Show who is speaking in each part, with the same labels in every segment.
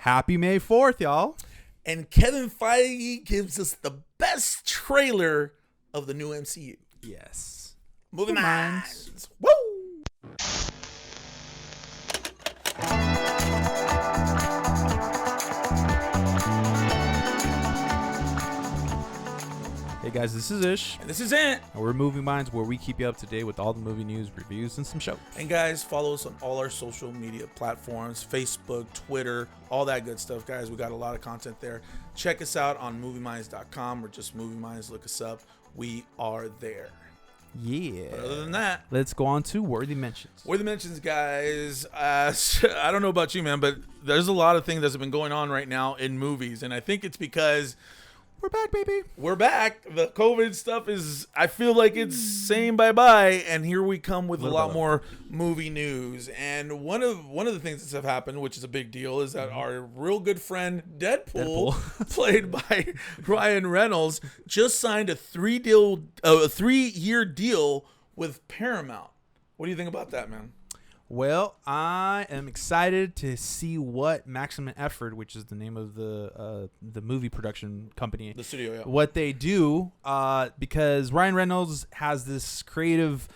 Speaker 1: Happy May 4th, y'all.
Speaker 2: And Kevin Feige gives us the best trailer of the new MCU.
Speaker 1: Yes.
Speaker 2: Movie
Speaker 1: Minds.
Speaker 2: Minds. Woo!
Speaker 1: Hey guys, this is Ish.
Speaker 2: And this is Ant.
Speaker 1: And we're Movie Minds, where we keep you up to date with all the movie news, reviews, and some shows.
Speaker 2: And guys, follow us on all our social media platforms, Facebook, Twitter, all that good stuff, guys. We got a lot of content there. Check us out on movieminds.com or just Movie Minds. Look us up. We are there.
Speaker 1: Yeah.
Speaker 2: But other than that,
Speaker 1: let's go on to Worthy Mentions.
Speaker 2: Worthy Mentions, guys. I don't know about you, man, but there's a lot of things that's been going on right now in movies. And I think it's because
Speaker 1: we're back, baby.
Speaker 2: We're back. The COVID stuff is, I feel like it's saying bye-bye, and here we come with a lot more movie news. And one of the things that have happened, which is a big deal, is that our real good friend Deadpool. Played by Ryan Reynolds, just signed a 3-year deal with Paramount. What do you think about that, man?
Speaker 1: Well, I am excited to see what Maximum Effort, which is the name of the movie production company,
Speaker 2: the studio, yeah,
Speaker 1: what they do, because Ryan Reynolds has this creative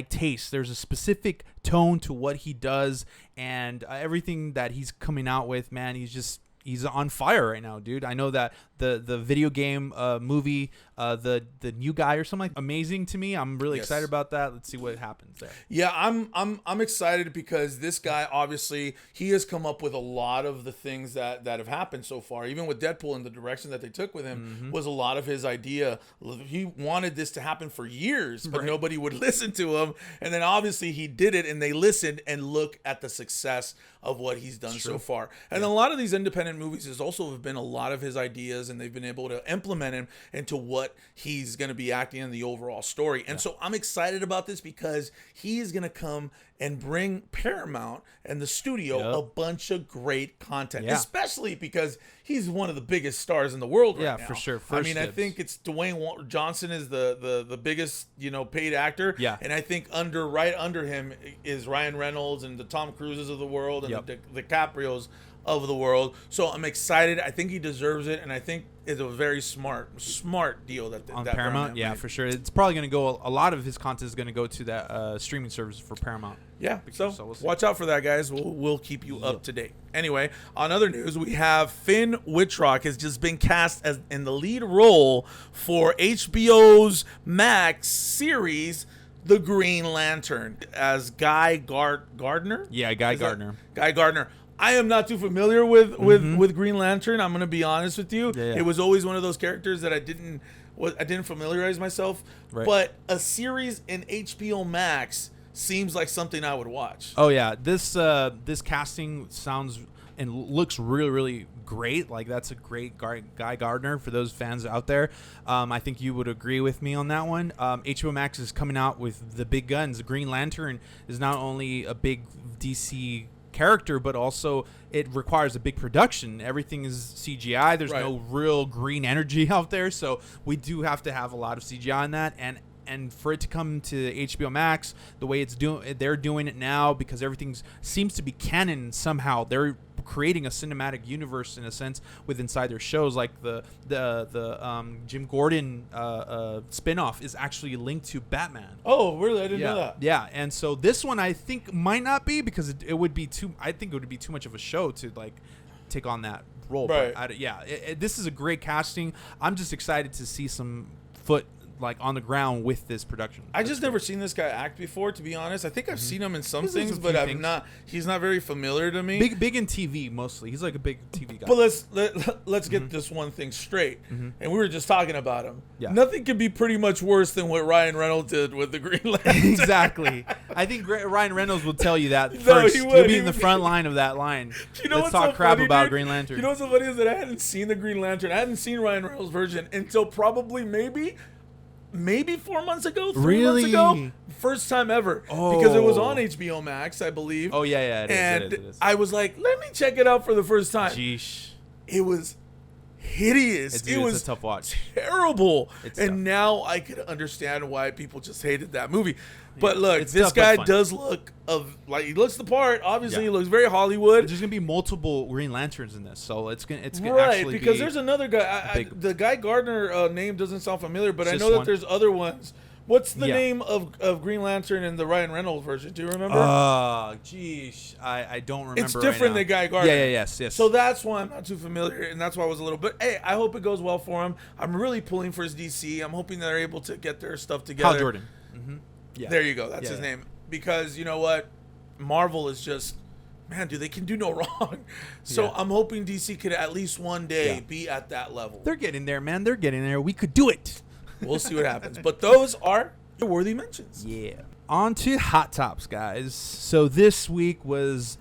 Speaker 1: taste. There's a specific tone to what he does, and everything that he's coming out with, man, he's on fire right now, dude. I know that the video game movie, the new guy or something, amazing to me. I'm really excited about that. Let's see what happens there.
Speaker 2: Yeah, I'm excited because this guy, obviously, he has come up with a lot of the things that have happened so far. Even with Deadpool and the direction that they took with him was a lot of his idea. He wanted this to happen for years, but nobody would listen to him. And then obviously he did it, and they listened, and look at the success of what he's done so far. And a lot of these independent movies has also have been a lot of his ideas, and they've been able to implement him into what he's going to be acting in the overall story. And so I'm excited about this because he is going to come and bring Paramount and the studio a bunch of great content, especially because he's one of the biggest stars in the world right now.
Speaker 1: Yeah, for sure.
Speaker 2: I mean, I think it's Dwayne Johnson is the biggest, paid actor.
Speaker 1: Yeah.
Speaker 2: And I think right under him is Ryan Reynolds and the Tom Cruises of the world and the DiCaprios of the world. So I'm excited. I think he deserves it, and I think it's a very smart deal that
Speaker 1: Paramount. Yeah, for sure. It's probably going to go. A lot of his content is going to go to that streaming service for Paramount.
Speaker 2: Yeah. So we'll watch out for that, guys. We'll keep you up to date. Anyway, on other news, we have Finn Wittrock has just been cast as in the lead role for HBO's Max series, The Green Lantern, as Guy Gardner.
Speaker 1: Yeah, Guy Gardner.
Speaker 2: Guy Gardner. I am not too familiar with Green Lantern. I'm gonna be honest with you.
Speaker 1: Yeah.
Speaker 2: It was always one of those characters that I didn't familiarize myself.
Speaker 1: Right.
Speaker 2: But a series in HBO Max seems like something I would watch.
Speaker 1: Oh yeah, this casting sounds and looks really, really great. Like, that's a great Guy Gardner for those fans out there. I think you would agree with me on that one. HBO Max is coming out with the big guns. The Green Lantern is not only a big DC character, but also it requires a big production. Everything is CGI. There's no real green energy out there, so we do have to have a lot of CGI in that. And for it to come to HBO Max the way they're doing it now, because everything seems to be canon somehow. They're creating a cinematic universe in a sense with inside their shows, like the Jim Gordon spinoff is actually linked to Batman.
Speaker 2: Oh, really? I didn't know that.
Speaker 1: Yeah, and so this one I think might not be, because it would be too. I think it would be too much of a show to take on that role.
Speaker 2: Right.
Speaker 1: But this is a great casting. I'm just excited to see some foot on the ground with this production.
Speaker 2: I just never seen this guy act before, to be honest. I think I've seen him in some things, but he's not very familiar to me.
Speaker 1: Big in TV mostly. He's like a big TV guy.
Speaker 2: But let's get this one thing straight. And we were just talking about him.
Speaker 1: Yeah.
Speaker 2: Nothing could be pretty much worse than what Ryan Reynolds did with the Green Lantern.
Speaker 1: Exactly. I think Ryan Reynolds will tell you that first. He'll be in the front line of that line. Let's talk crap about Green Lantern.
Speaker 2: You know what's so funny is that I hadn't seen the Green Lantern. I hadn't seen Ryan Reynolds' version until probably maybe 4 months ago, 3 months ago. First time ever. Because it was on HBO Max, I believe.
Speaker 1: Oh, yeah, it is.
Speaker 2: I was like, let me check it out for the first time.
Speaker 1: Jeesh.
Speaker 2: It was hideous. It was
Speaker 1: a tough watch.
Speaker 2: Terrible.
Speaker 1: It's
Speaker 2: and
Speaker 1: tough.
Speaker 2: Now I could understand why people just hated that movie. But look,
Speaker 1: It's
Speaker 2: this
Speaker 1: tough, but
Speaker 2: guy
Speaker 1: fun.
Speaker 2: does look he looks the part. Obviously,
Speaker 1: Yeah.
Speaker 2: he looks very Hollywood.
Speaker 1: There's gonna be multiple Green Lanterns in this, so it's gonna
Speaker 2: Right,
Speaker 1: actually
Speaker 2: because
Speaker 1: be
Speaker 2: there's another guy. The Guy Gardner name doesn't sound familiar, but I
Speaker 1: Just
Speaker 2: know that
Speaker 1: one.
Speaker 2: there's other ones. What's the
Speaker 1: Yeah.
Speaker 2: name of Green Lantern in the Ryan Reynolds version? Do you remember?
Speaker 1: Oh, geez, I don't remember.
Speaker 2: It's different
Speaker 1: right
Speaker 2: than
Speaker 1: now.
Speaker 2: Guy Gardner.
Speaker 1: Yes.
Speaker 2: So that's why I'm not too familiar, and that's why I was a little bit. Hey, I hope it goes well for him. I'm really pulling for his DC. I'm hoping they're able to get their stuff together.
Speaker 1: Hal Jordan. Mm-hmm. Yeah.
Speaker 2: There you go. That's
Speaker 1: Yeah,
Speaker 2: his
Speaker 1: yeah.
Speaker 2: name. Because you know what, Marvel is just, man, dude, they can do no wrong. So
Speaker 1: Yeah.
Speaker 2: I'm hoping DC could at least one day
Speaker 1: Yeah.
Speaker 2: be at that level.
Speaker 1: They're getting there, man. They're getting there. We could do it.
Speaker 2: We'll see what happens. But those are your worthy mentions.
Speaker 1: Yeah. On to Hot Tops, guys. So this week has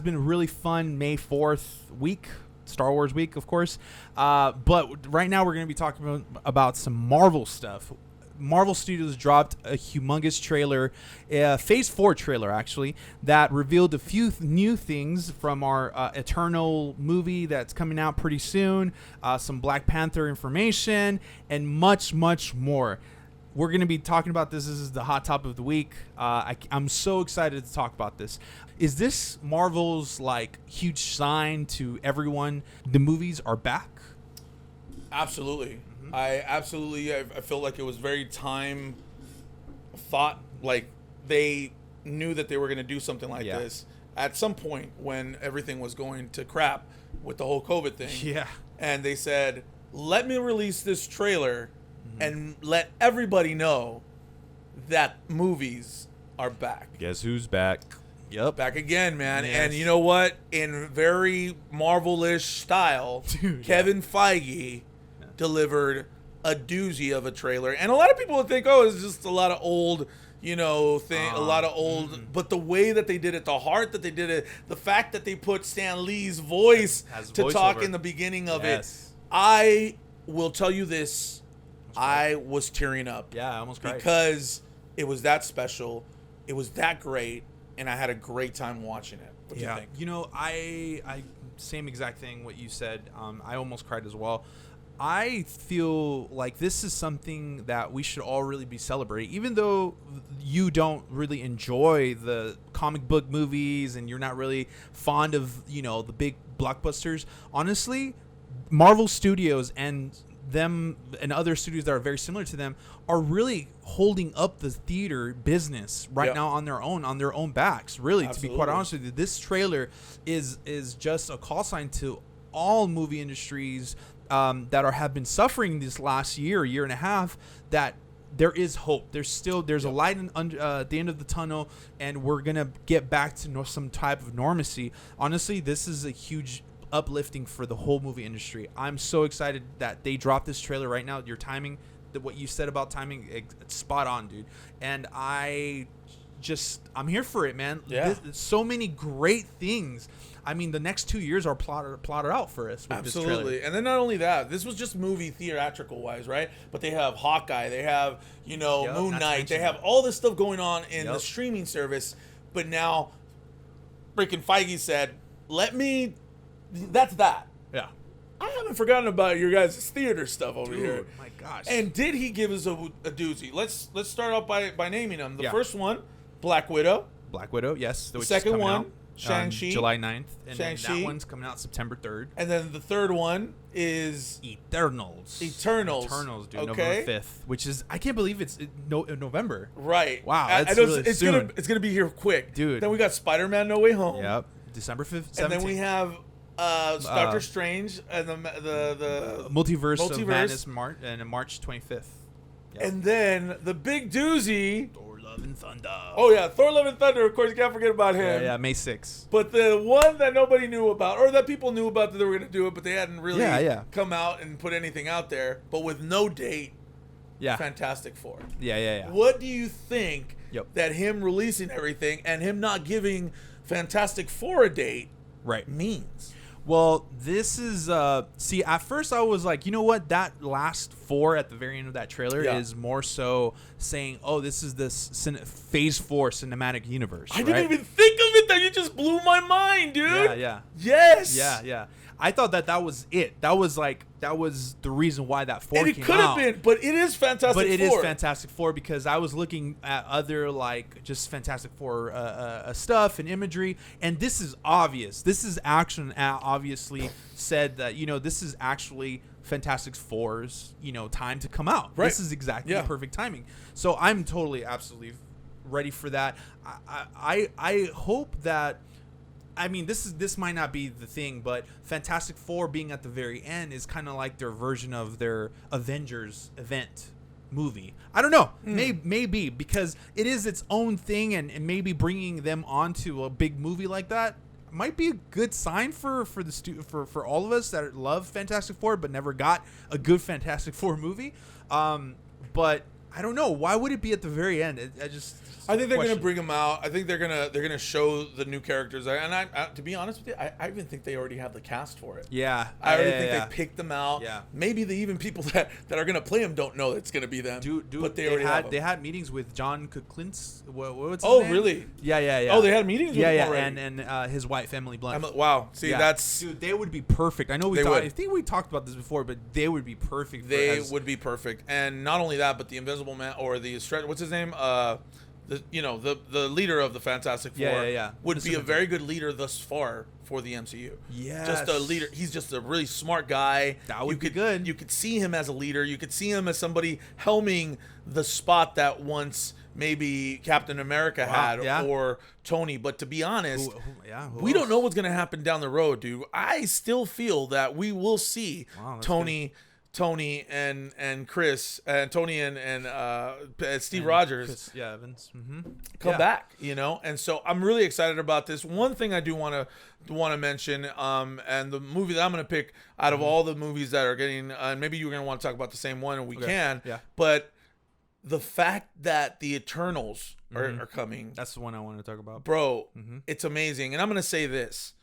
Speaker 1: been really fun. May 4th week, Star Wars week, of course. But right now we're going to be talking about some Marvel stuff. Marvel Studios dropped a humongous trailer, a Phase 4 trailer, actually, that revealed a few new things from our Eternal movie that's coming out pretty soon, some Black Panther information, and much, much more. We're going to be talking about this. This is the hot top of the week. I'm so excited to talk about this. Is this Marvel's huge sign to everyone? The movies are back?
Speaker 2: Absolutely. I feel like it was very time thought, like they knew that they were going to do something like this at some point when everything was going to crap with the whole COVID thing.
Speaker 1: Yeah.
Speaker 2: And they said, let me release this trailer and let everybody know that movies are back.
Speaker 1: Guess who's back? Yep.
Speaker 2: Back again, man.
Speaker 1: Yes.
Speaker 2: And you know what? In very Marvel-ish style,
Speaker 1: Dude,
Speaker 2: Kevin Feige delivered a doozy of a trailer. And a lot of people would think, oh, it's just a lot of old, a lot of old. But the way that they did it, the heart that they did it, the fact that they put Stan Lee's voice to talk in the beginning of it, I will tell you this, I was tearing up.
Speaker 1: Yeah, I almost cried.
Speaker 2: Because it was that special, it was that great, and I had a great time watching it. What do you think?
Speaker 1: I same exact thing what you said. I almost cried as well. I feel like this is something that we should all really be celebrating, even though you don't really enjoy the comic book movies and you're not really fond of, the big blockbusters. Honestly, Marvel Studios and them and other studios that are very similar to them are really holding up the theater business right now on their own backs. Really, to be quite honest with you, this trailer is just a call sign to all movie industries that have been suffering this last year and a half, that there is hope. There's a light at the end of the tunnel, and we're gonna get back to some type of normalcy. Honestly, this is a huge uplifting for the whole movie industry. I'm so excited that they dropped this trailer right now. Your timing, what you said about timing, it's spot on, dude. And I'm here for it, man.
Speaker 2: Yeah.
Speaker 1: So many great things. I mean, the next 2 years are plotted out for us with this trailer.
Speaker 2: Absolutely. And then not only that, this was just movie theatrical wise, right? But they have Hawkeye, they have, Moon Knight, they have all this stuff going on in the streaming service. But now, freaking Feige said, that's that.
Speaker 1: Yeah.
Speaker 2: I haven't forgotten about your guys' theater stuff over here.
Speaker 1: Dude, my gosh.
Speaker 2: And did he give us a doozy? Let's start off by naming them. The
Speaker 1: Yeah.
Speaker 2: first one, Black Widow.
Speaker 1: Black Widow, yes.
Speaker 2: The second one, Shang-Chi.
Speaker 1: July 9th. And
Speaker 2: Shang-Chi.
Speaker 1: then that one's coming out September 3rd.
Speaker 2: And then the third one is
Speaker 1: Eternals, dude.
Speaker 2: Okay.
Speaker 1: November 5th, which is, I can't believe it's November.
Speaker 2: Right.
Speaker 1: Wow,
Speaker 2: I
Speaker 1: that's
Speaker 2: know
Speaker 1: really
Speaker 2: it's
Speaker 1: soon.
Speaker 2: gonna be here quick.
Speaker 1: Dude.
Speaker 2: Then we got Spider-Man No Way Home.
Speaker 1: Yep. December 5th, 17th.
Speaker 2: And then we have Doctor Strange and the
Speaker 1: Multiverse of Madness March 25th. Yep.
Speaker 2: And then the big doozy,
Speaker 1: Thor Love and Thunder.
Speaker 2: Oh yeah, Thor Love and Thunder, of course, you can't forget about him.
Speaker 1: Yeah, May 6th.
Speaker 2: But the one that nobody knew about, or that people knew about that they were going to do it, but they hadn't really come out and put anything out there, but with no date, Fantastic Four.
Speaker 1: Yeah.
Speaker 2: What do you think that him releasing everything and him not giving Fantastic Four a date means?
Speaker 1: Well, this is see, at first I was like, you know what, that last 4 at the very end of that trailer is more so saying, oh, this is this Phase 4 cinematic universe.
Speaker 2: I didn't even think of it at that. You just blew my mind, dude.
Speaker 1: Yeah, yeah.
Speaker 2: Yes.
Speaker 1: Yeah, yeah. I thought that was it. That was the reason why that 4
Speaker 2: And it
Speaker 1: came
Speaker 2: could have
Speaker 1: out.
Speaker 2: been, but it is Fantastic Four.
Speaker 1: But it is Fantastic Four because I was looking at other just Fantastic Four stuff and imagery, and this is obvious. This is action obviously said that this is actually Fantastic Four's time to come out.
Speaker 2: Right.
Speaker 1: This is exactly the perfect timing. So I'm totally absolutely ready for that. I hope that. I mean, this might not be the thing, but Fantastic Four being at the very end is kind of like their version of their Avengers event movie. I don't know. Maybe because it is its own thing, and maybe bringing them onto a big movie like that might be a good sign for all of us that love Fantastic Four but never got a good Fantastic Four movie. But I don't know. Why would it be at the very end?
Speaker 2: I think they're going to bring them out. I think they're gonna show the new characters. And I to be honest with you, I even think they already have the cast for it.
Speaker 1: Yeah,
Speaker 2: I already think they picked them out.
Speaker 1: Yeah,
Speaker 2: maybe even people that are going to play them don't know it's going to be them.
Speaker 1: Dude,
Speaker 2: but they already had.
Speaker 1: They had meetings with John Kuklintz. What's his name?
Speaker 2: Really?
Speaker 1: Yeah.
Speaker 2: Oh, they had meetings with him already.
Speaker 1: and his wife Emily Blunt.
Speaker 2: Wow. See, that's
Speaker 1: dude. They would be perfect. I know I think we talked about this before, but they would be perfect.
Speaker 2: They would be perfect, and not only that, but the Invisible Man or the what's his name? The leader of the Fantastic Four would be a very good leader thus far for the MCU.
Speaker 1: Yeah,
Speaker 2: just a leader. He's just a really smart guy.
Speaker 1: That would be good.
Speaker 2: You could see him as a leader. You could see him as somebody helming the spot that once maybe Captain America had or Tony. But to be honest, we don't know what's going to happen down the road, dude. I still feel that we will see Tony and Chris and Tony and Steve Rogers
Speaker 1: Chris, Evans
Speaker 2: come back, and so I'm really excited about this. One thing I do want to mention, and the movie that I'm going to pick out of all the movies that are getting, and maybe you're going to want to talk about the same one, and we can, but the fact that the Eternals are coming,
Speaker 1: that's the one I want to talk about,
Speaker 2: bro. It's amazing, and I'm going to say this.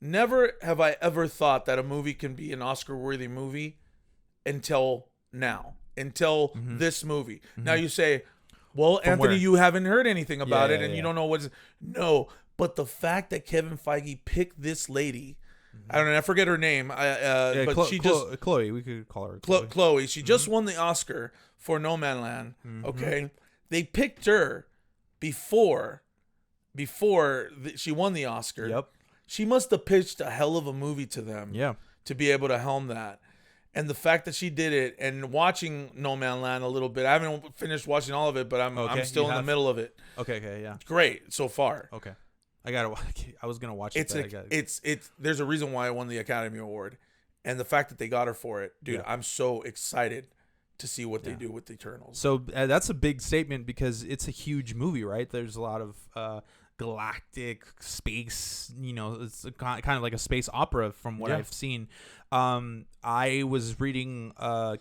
Speaker 2: Never have I ever thought that a movie can be an Oscar-worthy movie until now, this movie. Now you say, well, Anthony, you haven't heard anything about it, and you don't know what's... No, but the fact that Kevin Feige picked this lady, I don't know, I forget her name, but she just...
Speaker 1: Chloe, we could call her
Speaker 2: Chloe. She just won the Oscar for No Man Land, okay? They picked her before she won the Oscar.
Speaker 1: Yep.
Speaker 2: She must have pitched a hell of a movie to them to be able to helm that. And the fact that she did it, and watching No Man Land a little bit, I haven't finished watching all of it, but I'm still in the middle of it.
Speaker 1: Okay, yeah.
Speaker 2: Great so far.
Speaker 1: Okay. I was going to watch it.
Speaker 2: It's there's a reason why I won the Academy Award. And the fact that they got her for it, dude, I'm so excited to see what they do with the Eternals.
Speaker 1: So that's a big statement because it's a huge movie, right? There's a lot of galactic space, it's kind of like a space opera from what I've seen. I was reading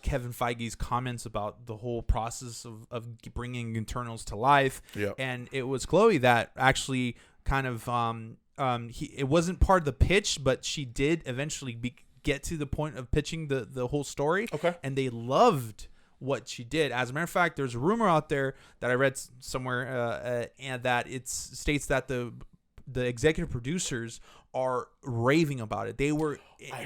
Speaker 1: Kevin Feige's comments about the whole process of bringing Eternals to life, and it was Chloe that actually kind of it wasn't part of the pitch, but she did eventually get to the point of pitching the whole story.
Speaker 2: Okay,
Speaker 1: and they loved what she did. As a matter of fact, there's a rumor out there that I read somewhere, and that it states that the executive producers are raving about it. They were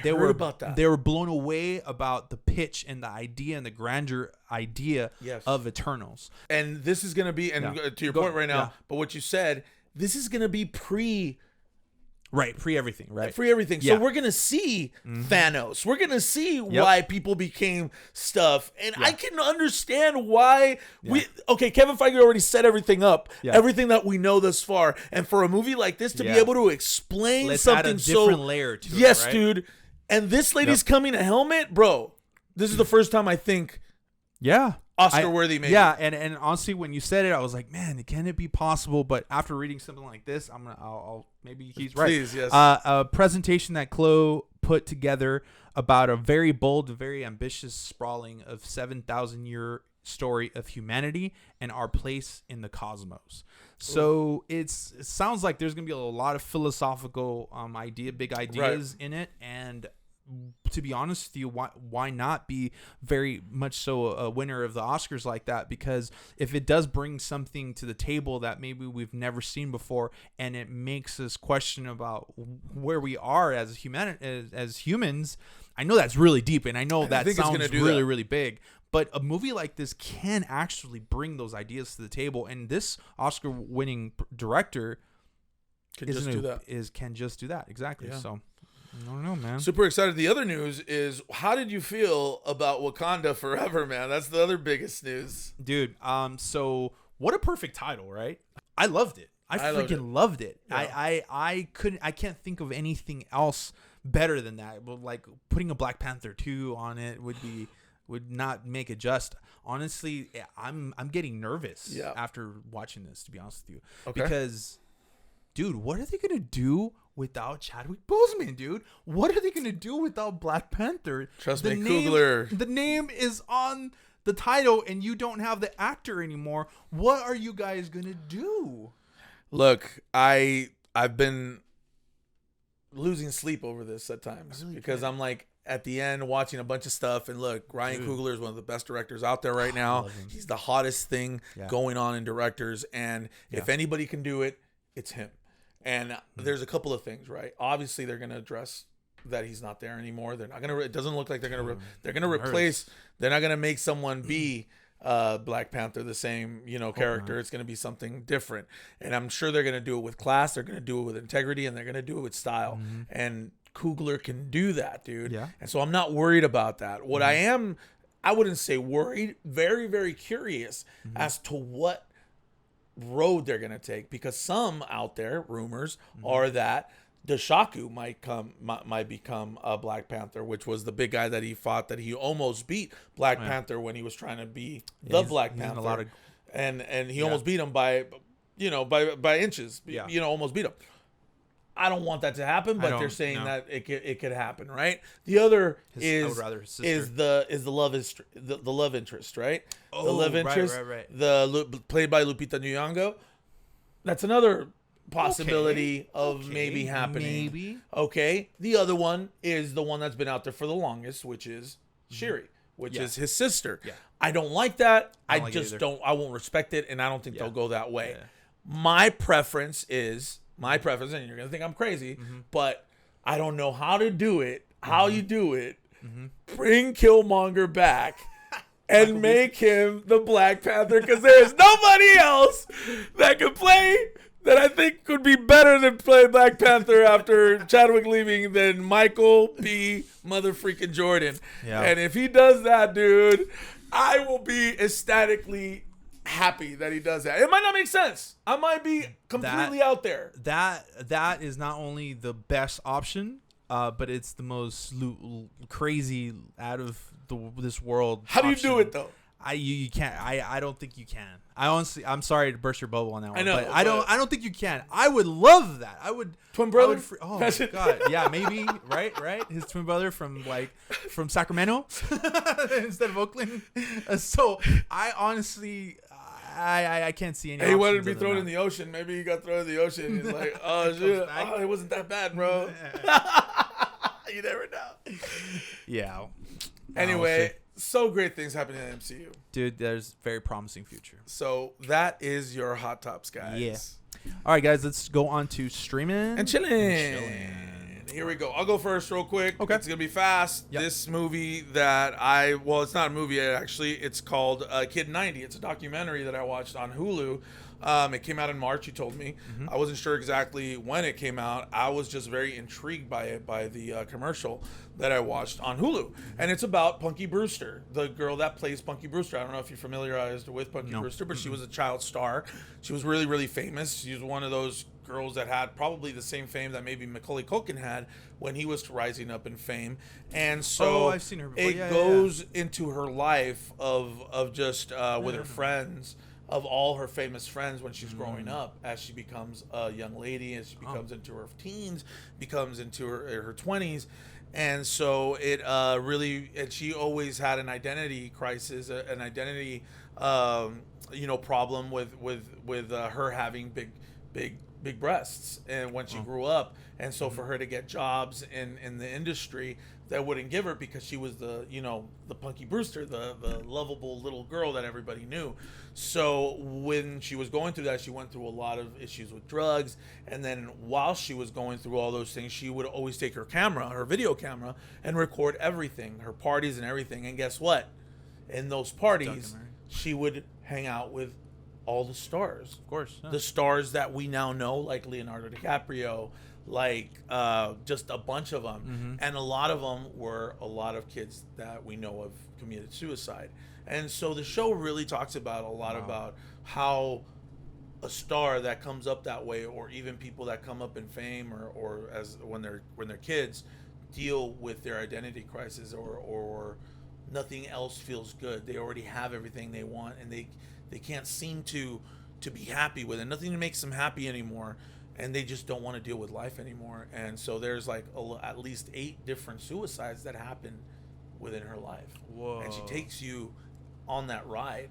Speaker 2: about that.
Speaker 1: They were blown away about the pitch and the idea and the grandeur idea of Eternals.
Speaker 2: And this is going to be, to your point right now, but what you said, this is going to be pre
Speaker 1: everything, right?
Speaker 2: Free everything. So we're going to see Thanos. We're going to see why people became stuff. And I can understand why Kevin Feige already set everything up, everything that we know thus far. And for a movie like this to be able to explain something
Speaker 1: add a different layer to
Speaker 2: it,
Speaker 1: right?
Speaker 2: dude. And this lady's coming a helmet, bro. This is the first time I think Oscar worthy, maybe.
Speaker 1: Yeah, and honestly, when you said it, I was like, man, can it be possible? But after reading something like this, I'll maybe he's right.
Speaker 2: Please, yes.
Speaker 1: A presentation that Chloe put together about a very bold, very ambitious sprawling of 7,000-year story of humanity and our place in the cosmos. So it sounds like there's gonna be a lot of philosophical big ideas in it, and to be honest with you, why not be very much so a winner of the Oscars like that? Because if it does bring something to the table that maybe we've never seen before, and it makes us question about where we are as humans, I know that's really deep, and I know that sounds really, really big. But a movie like this can actually bring those ideas to the table, and this Oscar-winning director can just do that. Exactly. Yeah. So. I don't know, man.
Speaker 2: Super excited. The other news is, how did you feel about Wakanda Forever, man? That's the other biggest news.
Speaker 1: Dude, so what a perfect title, right? I loved it. I freaking loved it. Yeah. I can't think of anything else better than that. But like putting a Black Panther 2 on it would not make it just. Honestly, I'm getting nervous after watching this, to be honest with you. Okay. Because, dude, what are they going to do without Chadwick Boseman, dude? What are they going to do without Black Panther?
Speaker 2: Trust me, Coogler.
Speaker 1: The name is on the title, and you don't have the actor anymore. What are you guys going to do?
Speaker 2: Look, I've been losing sleep over this at times because I'm like at the end watching a bunch of stuff, and look, Ryan Coogler is one of the best directors out there right now. He's the hottest thing going on in directors, and if anybody can do it, it's him. And there's a couple of things, right? Obviously, they're going to address that he's not there anymore. They're not going to. It doesn't look like they're going to. They're going to replace. They're not going to make someone be Black Panther the same, character. It's going to be something different. And I'm sure they're going to do it with class. They're going to do it with integrity, and they're going to do it with style. Mm-hmm. And Coogler can do that, dude. Yeah. And so I'm not worried about that. What I wouldn't say worried. Very, very curious as to what road they're going to take, because some out there rumors are that Dashaku might become a Black Panther, which was the big guy that he fought, that he almost beat Black Panther when he was trying to be Black Panther, and he almost beat him by inches, almost beat him. I don't want that to happen, but they're saying that it could happen, right? The other is the love interest, right? Oh, the love interest, right. Played by Lupita Nyong'o. That's another possibility of maybe happening. Maybe. Okay. The other one is the one that's been out there for the longest, which is Shuri, which is his sister. Yeah. I don't like that. I won't respect it, and I don't think they'll go that way. Yeah. My preference, and you're going to think I'm crazy, but I don't know how to do it, how you do it. Bring Killmonger back and make him the Black Panther, because there's nobody else that could play that I think could be better than play Black Panther after Chadwick leaving than Michael B. Motherfreaking Jordan. Yeah. And if he does that, dude, I will be ecstatically happy that he does that. It might not make sense. I might be completely out there.
Speaker 1: That is not only the best option, but it's the most crazy out of this world.
Speaker 2: How do you do it though?
Speaker 1: You can't. I don't think you can. I'm sorry to burst your bubble on that one. I know, but I don't think you can. I would love that. I would.
Speaker 2: Twin brother?
Speaker 1: Oh my God. Yeah, maybe. Right. His twin brother from Sacramento instead of Oakland. So I honestly, I can't see any.
Speaker 2: He wanted to be thrown in the ocean. Maybe he got thrown in the ocean. He's like, oh shit, it wasn't that bad, bro. You never know.
Speaker 1: Yeah.
Speaker 2: Anyway, so great things happening in the MCU.
Speaker 1: Dude, there's very promising future.
Speaker 2: So that is your hot tops, guys.
Speaker 1: Yeah. All right, guys, let's go on to streaming
Speaker 2: and chilling. Here we go. I'll go first real quick. Okay. It's going to be fast. Yep. This movie that it's not a movie actually. It's called Kid 90. It's a documentary that I watched on Hulu. It came out in March, you told me. I wasn't sure exactly when it came out. I was just very intrigued by it, by the commercial that I watched on Hulu. And it's about Punky Brewster, the girl that plays Punky Brewster. I don't know if you're familiarized with Punky Brewster, but she was a child star. She was really, really famous. She was one of those girls that had probably the same fame that maybe Macaulay Culkin had when he was rising up in fame. And so
Speaker 1: I've seen her before.
Speaker 2: It goes into her life of just with her friends, of all her famous friends when she's growing up, as she becomes a young lady, as she becomes into her teens, becomes into her 20s. And so it really, and she always had an identity crisis, an identity, problem with her having big big breasts and when she grew up, and so for her to get jobs in the industry that wouldn't give her because she was the the Punky Brewster, the lovable little girl that everybody knew. So when she was going through that, she went through a lot of issues with drugs, and then while she was going through all those things, she would always take her camera, her video camera, and record everything, her parties and everything. And guess what? In those parties, she would hang out with all the stars.
Speaker 1: Of course. Yeah.
Speaker 2: The stars that we now know, like Leonardo DiCaprio, like just a bunch of them. And a lot of them were a lot of kids that we know of committed suicide. And so the show really talks about a lot about how a star that comes up that way, or even people that come up in fame or as when they're kids, deal with their identity crisis, or nothing else feels good. They already have everything they want, and they can't seem to be happy with it. Nothing makes them happy anymore, and they just don't want to deal with life anymore. And so there's like at least 8 different suicides that happen within her life.
Speaker 1: Whoa.
Speaker 2: And she takes you on that ride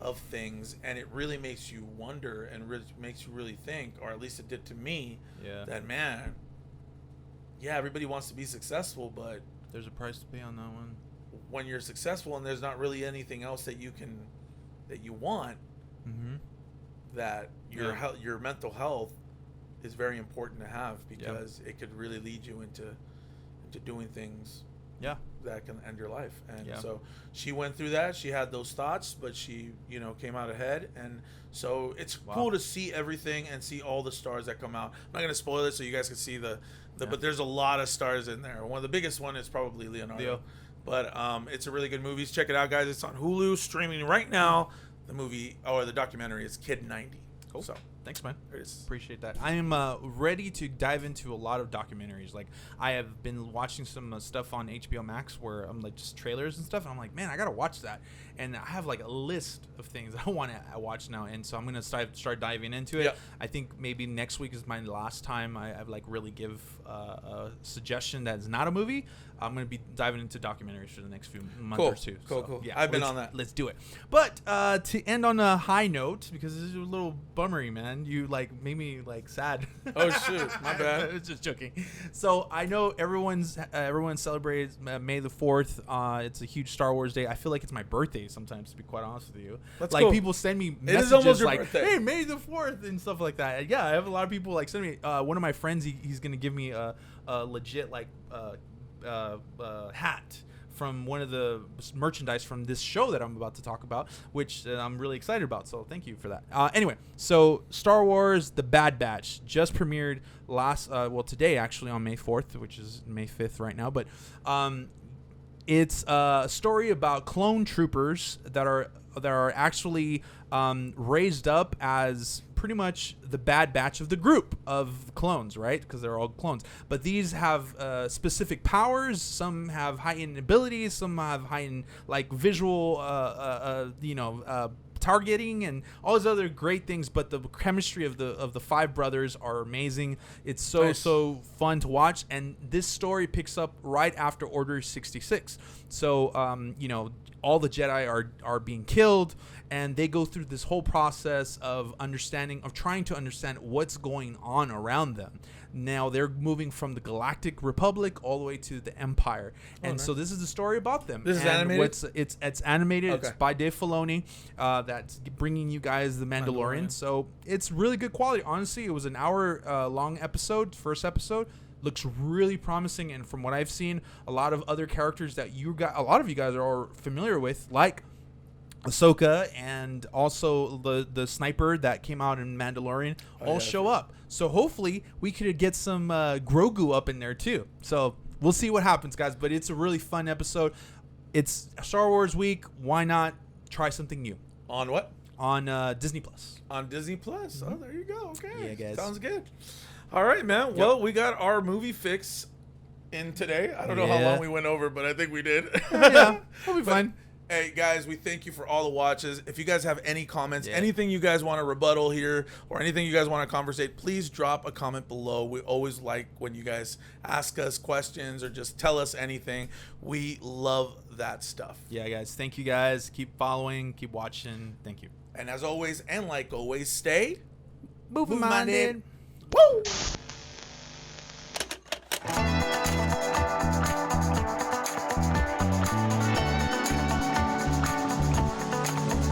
Speaker 2: of things, and it really makes you wonder and makes you really think, or at least it did to me, that man, everybody wants to be successful, but
Speaker 1: there's a price to pay on that one.
Speaker 2: When you're successful and there's not really anything else that you want, that your mental health is very important to have, because it could really lead you into doing things that can end your life. And so she went through that. She had those thoughts, but she came out ahead. And so it's cool to see everything and see all the stars that come out. I'm not going to spoil it so you guys can see but there's a lot of stars in there. One of the biggest one is probably Leonardo. But it's a really good movie. Check it out, guys. It's on Hulu, streaming right now. The movie, or the documentary, is Kid 90.
Speaker 1: Cool.
Speaker 2: So
Speaker 1: thanks, man.
Speaker 2: There it is.
Speaker 1: Appreciate that. I am ready to dive into a lot of documentaries. Like, I have been watching some stuff on HBO Max where I'm like just trailers and stuff, and I'm like, man, I gotta watch that. And I have like a list of things I want to watch now, and so I'm gonna start diving into it. I think maybe next week is my last time I like really give a suggestion that's not a movie. I'm gonna be diving into documentaries for the next few months or two.
Speaker 2: Cool. Yeah, I've been on that.
Speaker 1: Let's do it. But to end on a high note, because this is a little bummery, man. You like made me like sad.
Speaker 2: Oh shoot, my bad.
Speaker 1: I was just joking. So I know everyone celebrates May the 4th. It's a huge Star Wars day. I feel like it's my birthday sometimes, to be quite honest with you.
Speaker 2: That's
Speaker 1: like
Speaker 2: cool.
Speaker 1: People send me
Speaker 2: It is
Speaker 1: messages
Speaker 2: almost your
Speaker 1: like,
Speaker 2: birthday.
Speaker 1: "Hey, May the 4th" and stuff like that. Yeah, I have a lot of people like send me. One of my friends, he's gonna give me a legit like hat from one of the merchandise from this show that I'm about to talk about, which I'm really excited about. So thank you for that. Anyway, so Star Wars: The Bad Batch just premiered today actually on May 4th, which is May 5th right now. But it's a story about clone troopers that are actually raised up as pretty much the Bad Batch of the group of clones, right? Because they're all clones. But these have specific powers. Some have heightened abilities. Some have heightened like visual, targeting and all these other great things. But the chemistry of the 5 brothers are amazing. It's so fun to watch. And this story picks up right after Order 66. So all the Jedi are being killed, and they go through this whole process of trying to understand what's going on around them. Now they're moving from the Galactic Republic all the way to the Empire, and so this is the story about them.
Speaker 2: This is animated.
Speaker 1: It's animated.
Speaker 2: Okay.
Speaker 1: It's by Dave Filoni. That's bringing you guys the Mandalorian. So it's really good quality. Honestly, it was an hour long episode. First episode. Looks really promising, and from what I've seen, a lot of other characters that a lot of you guys are familiar with, like Ahsoka and also the sniper that came out in Mandalorian, show up. So hopefully we could get some Grogu up in there too. So we'll see what happens, guys. But it's a really fun episode. It's Star Wars week. Why not try something new?
Speaker 2: On what?
Speaker 1: On Disney Plus.
Speaker 2: On Disney Plus. Oh, there you go. Okay.
Speaker 1: Yeah, guys.
Speaker 2: Sounds good. All right, man. Yep. Well, we got our movie fix in today. I don't know how long we went over, but I think we did.
Speaker 1: Yeah, we'll be fine.
Speaker 2: Hey, guys, we thank you for all the watches. If you guys have any comments, anything you guys want to rebuttal here, or anything you guys want to conversate, please drop a comment below. We always like when you guys ask us questions or just tell us anything. We love that stuff.
Speaker 1: Yeah, guys. Thank you, guys. Keep following. Keep watching. Thank you.
Speaker 2: And as always, and like always, stay
Speaker 1: movie-minded.
Speaker 2: Woo!